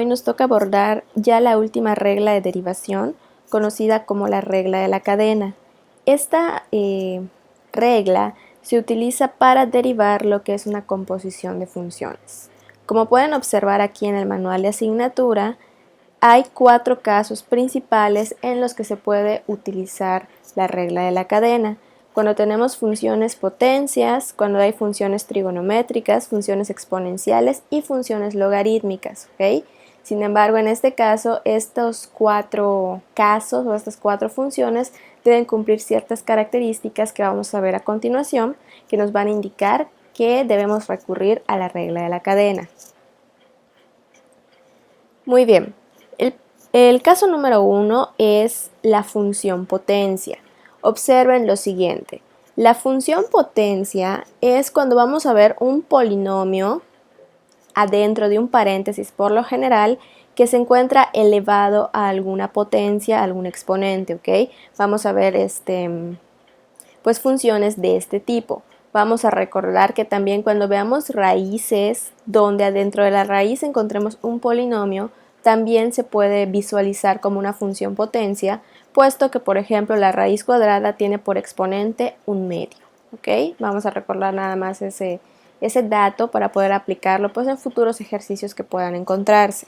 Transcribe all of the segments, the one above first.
hoy nos toca abordar ya la última regla de derivación, conocida como la regla de la cadena. Esta regla se utiliza para derivar lo que es una composición de funciones. Como pueden observar aquí en el manual de asignatura, hay 4 casos principales en los que se puede utilizar la regla de la cadena. Cuando tenemos funciones potencias, cuando hay funciones trigonométricas, funciones exponenciales y funciones logarítmicas, ¿ok? Sin embargo, en este caso, estos 4 casos o estas 4 funciones deben cumplir ciertas características que vamos a ver a continuación, que nos van a indicar que debemos recurrir a la regla de la cadena. Muy bien, el caso número 1 es la función potencia. Observen lo siguiente, la función potencia es cuando vamos a ver un polinomio adentro de un paréntesis por lo general que se encuentra elevado a alguna potencia, algún exponente, ¿ok? Vamos a ver pues funciones de este tipo. Vamos a recordar que también cuando veamos raíces, donde adentro de la raíz encontremos un polinomio, también se puede visualizar como una función potencia, puesto que, por ejemplo, la raíz cuadrada tiene por exponente un medio, ¿ok? Vamos a recordar nada más ese dato para poder aplicarlo pues, en futuros ejercicios que puedan encontrarse.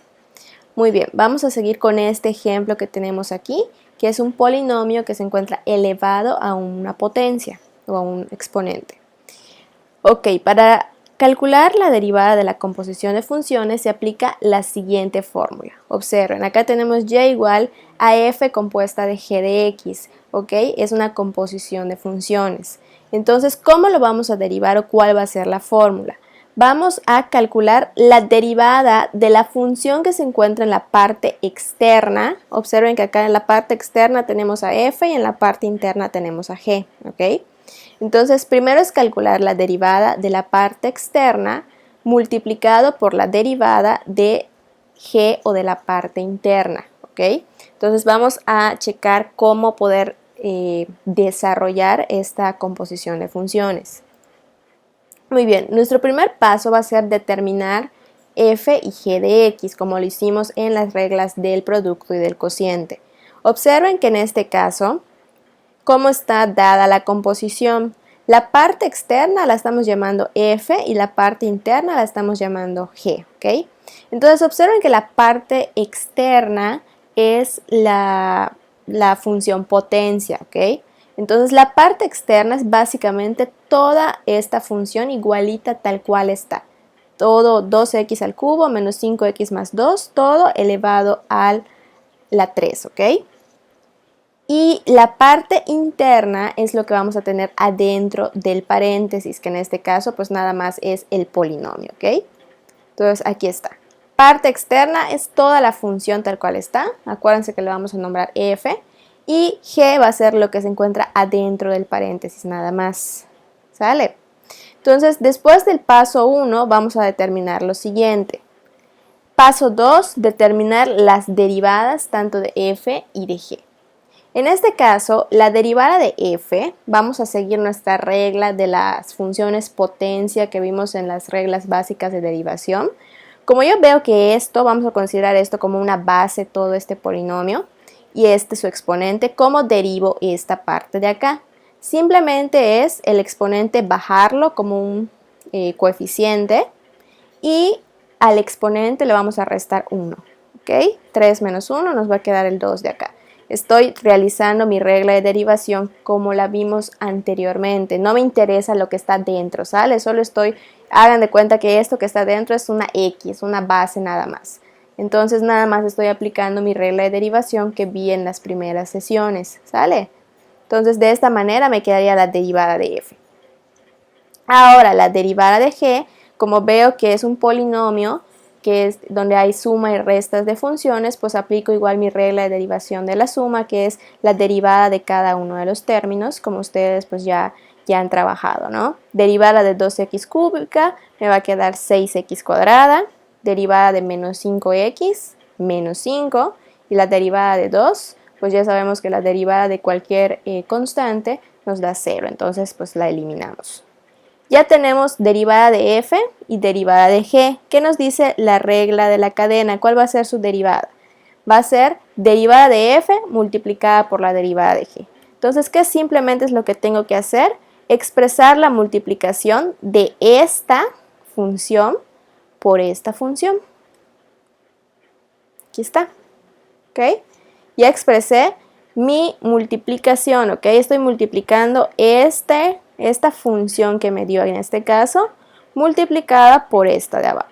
Muy bien, vamos a seguir con este ejemplo que tenemos aquí, que es un polinomio que se encuentra elevado a una potencia o a un exponente. Ok, para calcular la derivada de la composición de funciones se aplica la siguiente fórmula. Observen, acá tenemos y igual a f compuesta de g de x, ok, es una composición de funciones. Entonces, ¿cómo lo vamos a derivar o cuál va a ser la fórmula? Vamos a calcular la derivada de la función que se encuentra en la parte externa. Observen que acá en la parte externa tenemos a f y en la parte interna tenemos a g, ok. Entonces, primero es calcular la derivada de la parte externa multiplicado por la derivada de g o de la parte interna, ¿ok? Entonces, vamos a checar cómo poder desarrollar esta composición de funciones. Muy bien, nuestro primer paso va a ser determinar f y g de x, como lo hicimos en las reglas del producto y del cociente. Observen que en este caso, ¿cómo está dada la composición? La parte externa la estamos llamando f y la parte interna la estamos llamando g, ¿ok? Entonces observen que la parte externa es la función potencia, ¿ok? Entonces la parte externa es básicamente toda esta función igualita tal cual está. Todo 2x al cubo menos 5x más 2, todo elevado a la 3, ¿ok? Y la parte interna es lo que vamos a tener adentro del paréntesis, que en este caso pues nada más es el polinomio, ¿ok? Entonces aquí está. Parte externa es toda la función tal cual está. Acuérdense que le vamos a nombrar f. Y g va a ser lo que se encuentra adentro del paréntesis, nada más. ¿Sale? Entonces, después del paso 1 vamos a determinar lo siguiente. Paso 2, determinar las derivadas tanto de f y de g. En este caso, la derivada de f, vamos a seguir nuestra regla de las funciones potencia que vimos en las reglas básicas de derivación. Como yo veo que esto, vamos a considerar esto como una base, todo este polinomio, y este su exponente, ¿cómo derivo esta parte de acá? Simplemente es el exponente bajarlo como un coeficiente y al exponente le vamos a restar 1, ¿ok? 3 menos 1 nos va a quedar el 2 de acá. Estoy realizando mi regla de derivación como la vimos anteriormente. No me interesa lo que está dentro, ¿sale? Solo hagan de cuenta que esto que está dentro es una X, una base nada más. Entonces nada más estoy aplicando mi regla de derivación que vi en las primeras sesiones, ¿sale? Entonces de esta manera me quedaría la derivada de f. Ahora la derivada de g, como veo que es un polinomio, que es donde hay suma y restas de funciones, pues aplico igual mi regla de derivación de la suma, que es la derivada de cada uno de los términos, como ustedes pues ya han trabajado, ¿no? Derivada de 2x cúbica me va a quedar 6x cuadrada, derivada de menos 5x, menos 5, y la derivada de 2, pues ya sabemos que la derivada de cualquier constante nos da 0, entonces pues la eliminamos. Ya tenemos derivada de f y derivada de g. ¿Qué nos dice la regla de la cadena? ¿Cuál va a ser su derivada? Va a ser derivada de f multiplicada por la derivada de g. Entonces, ¿qué simplemente es lo que tengo que hacer? Expresar la multiplicación de esta función por esta función. Aquí está. ¿Ok? Ya expresé mi multiplicación, ¿ok? Estoy multiplicando esta función que me dio en este caso, multiplicada por esta de abajo.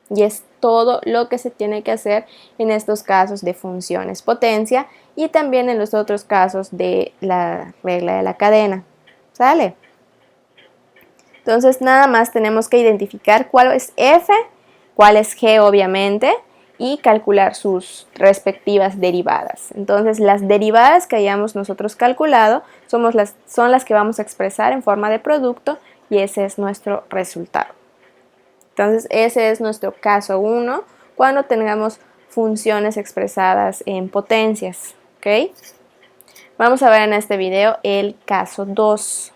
Y es todo lo que se tiene que hacer en estos casos de funciones potencia y también en los otros casos de la regla de la cadena. ¿Sale? Entonces nada más tenemos que identificar cuál es f, cuál es g obviamente, y calcular sus respectivas derivadas. Entonces las derivadas que hayamos nosotros calculado son las que vamos a expresar en forma de producto y ese es nuestro resultado. Entonces ese es nuestro caso 1 cuando tengamos funciones expresadas en potencias. ¿Ok? Vamos a ver en este video el caso 2.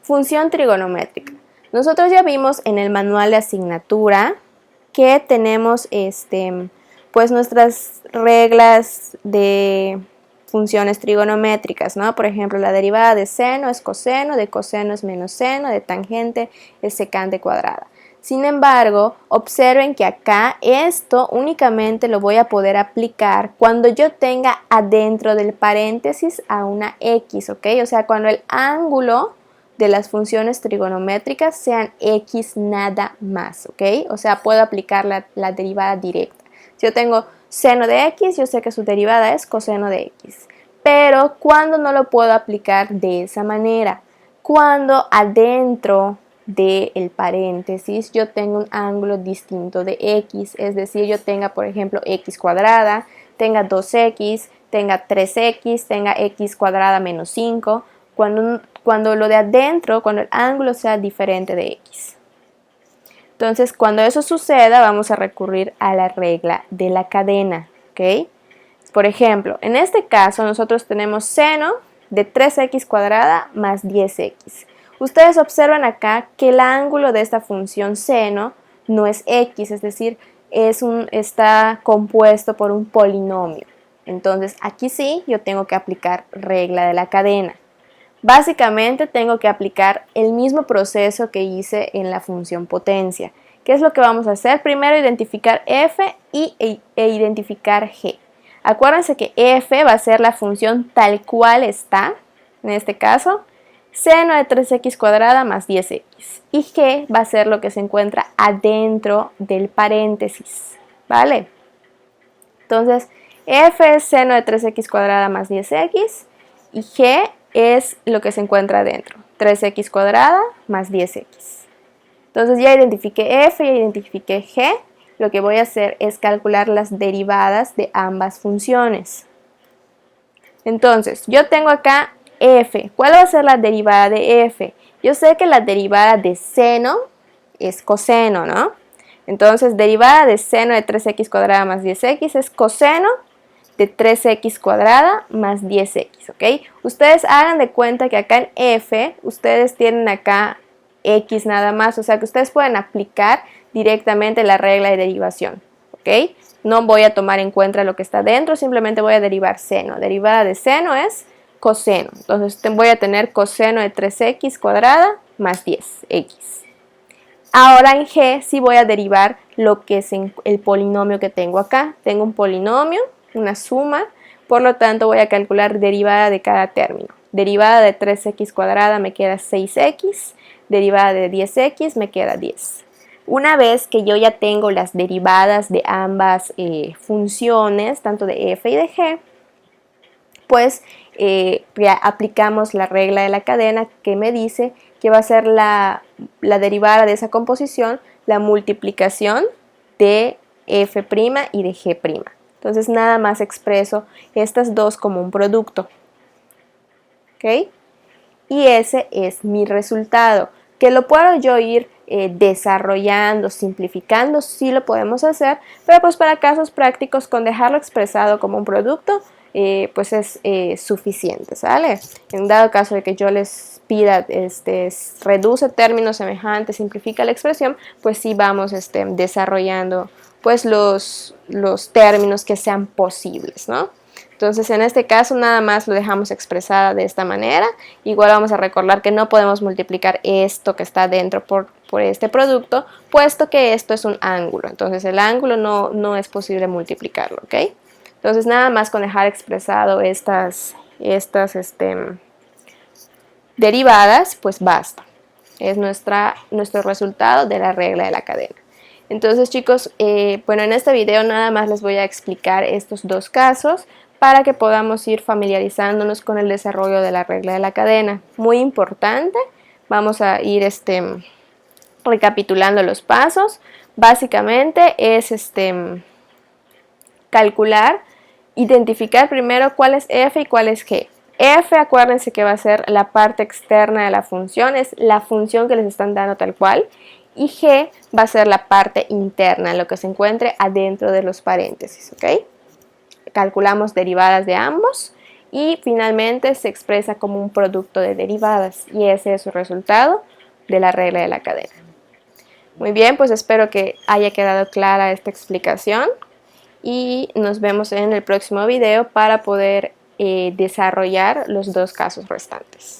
Función trigonométrica. Nosotros ya vimos en el manual de asignatura que tenemos pues nuestras reglas de funciones trigonométricas, ¿no? Por ejemplo, la derivada de seno es coseno, de coseno es menos seno, de tangente es secante cuadrada. Sin embargo, observen que acá esto únicamente lo voy a poder aplicar cuando yo tenga adentro del paréntesis a una x, ¿ok? O sea, cuando el ángulo de las funciones trigonométricas sean x nada más, ¿ok? O sea, puedo aplicar la derivada directa. Si yo tengo seno de x, yo sé que su derivada es coseno de x. Pero ¿cuándo no lo puedo aplicar de esa manera? Cuando adentro del paréntesis yo tengo un ángulo distinto de x, es decir, yo tenga, por ejemplo, x cuadrada, tenga 2x, tenga 3x, tenga x cuadrada menos 5, cuando lo de adentro, cuando el ángulo sea diferente de x. Entonces, cuando eso suceda, vamos a recurrir a la regla de la cadena, ¿ok? Por ejemplo, en este caso nosotros tenemos seno de 3x cuadrada más 10x. Ustedes observan acá que el ángulo de esta función seno no es x, es decir, está compuesto por un polinomio. Entonces, aquí sí yo tengo que aplicar regla de la cadena. Básicamente tengo que aplicar el mismo proceso que hice en la función potencia. ¿Qué es lo que vamos a hacer? Primero identificar f e identificar g. Acuérdense que f va a ser la función tal cual está, en este caso, seno de 3x cuadrada más 10x. Y g va a ser lo que se encuentra adentro del paréntesis, ¿vale? Entonces, f es seno de 3x cuadrada más 10x y g es lo que se encuentra adentro, 3x cuadrada más 10x. Entonces ya identifiqué f, ya identifiqué g. Lo que voy a hacer es calcular las derivadas de ambas funciones. Entonces, yo tengo acá f. ¿Cuál va a ser la derivada de f? Yo sé que la derivada de seno es coseno, ¿no? Entonces, derivada de seno de 3x cuadrada más 10x es coseno de 3x cuadrada más 10x, ¿ok? Ustedes hagan de cuenta que acá en f, ustedes tienen acá x nada más, o sea que ustedes pueden aplicar directamente la regla de derivación, ¿ok? No voy a tomar en cuenta lo que está dentro, simplemente voy a derivar seno. Derivada de seno es coseno, entonces voy a tener coseno de 3x cuadrada más 10x. Ahora en g sí voy a derivar lo que es el polinomio que tengo acá. Tengo un polinomio, una suma, por lo tanto voy a calcular derivada de cada término. Derivada de 3x cuadrada me queda 6x, derivada de 10x me queda 10. Una vez que yo ya tengo las derivadas de ambas funciones, tanto de f y de g, pues aplicamos la regla de la cadena que me dice que va a ser la derivada de esa composición, la multiplicación de f' y de g'. Entonces nada más expreso estas dos como un producto. ¿Ok? Y ese es mi resultado. Que lo puedo yo ir desarrollando, simplificando, sí lo podemos hacer, pero pues para casos prácticos con dejarlo expresado como un producto, pues es suficiente, ¿sale? En dado caso de que yo les pida, reduce términos semejantes, simplifica la expresión, pues sí vamos desarrollando pues los términos que sean posibles, ¿no? Entonces en este caso nada más lo dejamos expresada de esta manera. Igual vamos a recordar que no podemos multiplicar esto que está dentro por este producto, puesto que esto es un ángulo. Entonces el ángulo no es posible multiplicarlo, ¿ok? Entonces nada más con dejar expresado estas derivadas, pues basta. Es nuestro resultado de la regla de la cadena. Entonces chicos, bueno, en este video nada más les voy a explicar estos dos casos para que podamos ir familiarizándonos con el desarrollo de la regla de la cadena. Muy importante, vamos a ir recapitulando los pasos. Básicamente es calcular, identificar primero cuál es f y cuál es g. F, acuérdense que va a ser la parte externa de la función, es la función que les están dando tal cual, y g va a ser la parte interna, lo que se encuentre adentro de los paréntesis, ¿ok? Calculamos derivadas de ambos y finalmente se expresa como un producto de derivadas y ese es su resultado de la regla de la cadena. Muy bien, pues espero que haya quedado clara esta explicación y nos vemos en el próximo video para poder desarrollar los dos casos restantes.